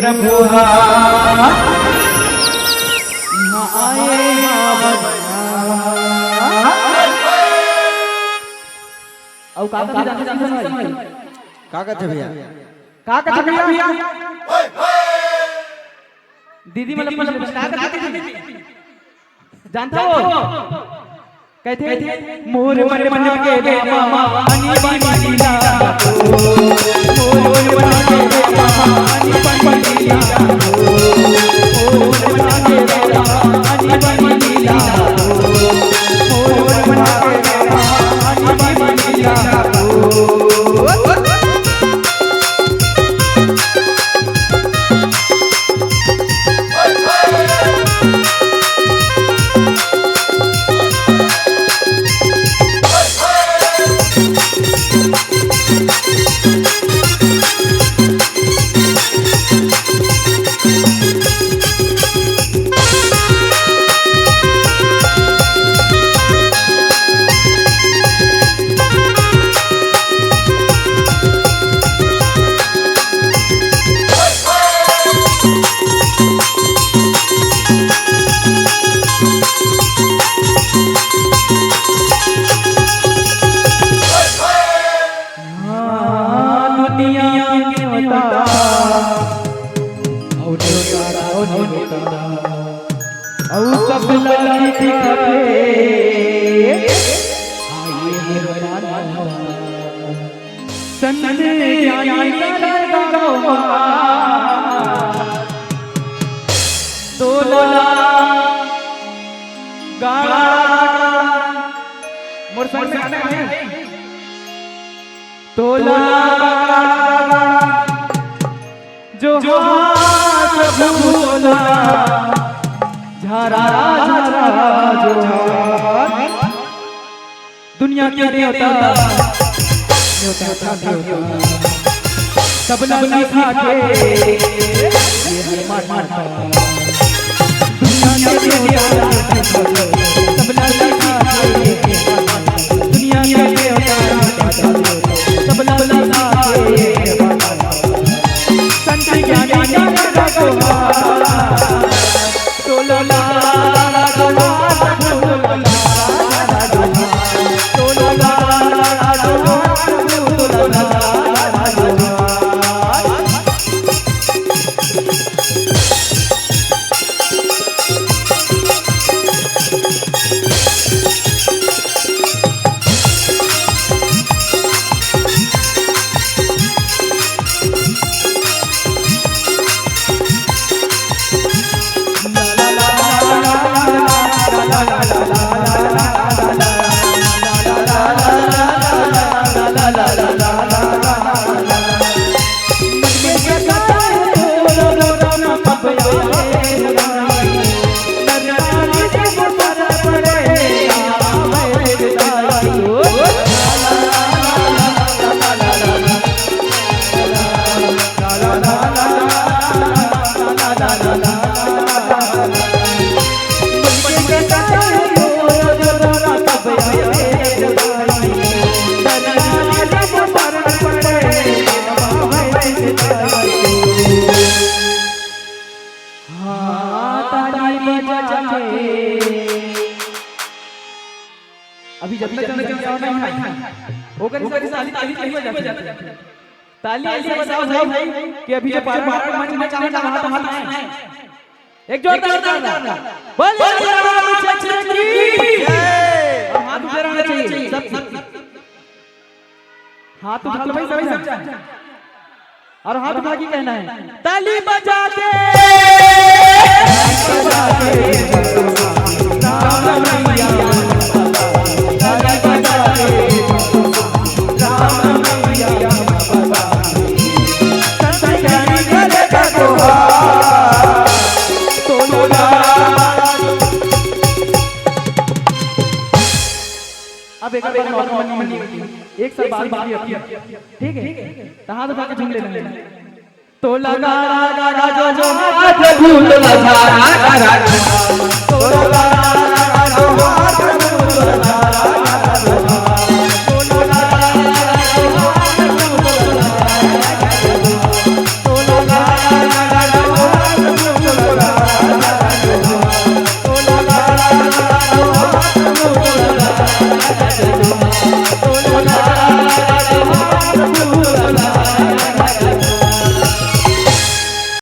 प्रभु भैया दीदी मतलब जानता हो कहते मोर मन मन के मामा अनि बानी ला मोर मन के मामा अनि बानी ला मोर मन के मामा अनि बानी ला मोर मन के मामा अनि बानी ला तोला जो प्रभु तोला झारा झारा जो दुनिया के देवता सब लिखा के ये हनुमान दुनिया के देवता सब लिखा के दुनिया के देवता सब लिखा के संत ज्ञानी का तोला अभी चलने चलने और नहीं है ओकर सारी ताली ताली ताली बजाते हैं ताली ऐसे बजाओ भाई कि अभी जो पारण मंच में चाहे वहां तो हाथ है एक जोरदार बोलिए रामचंद्र की जय हाथ ऊपर आना चाहिए सब हाथ उठा लो भाई सभी समझा और हाथ उठा के कहना है ताली बजा के राम मैया ताली बजा के राम मैया संतयानी गले का गोहा तोला अब एक बार नॉर्मल एक साल बाद बारी होती है ठीक है तो हाथ उठा के झूम लेना तो लगा जो हाथ भूल लगा तो लगा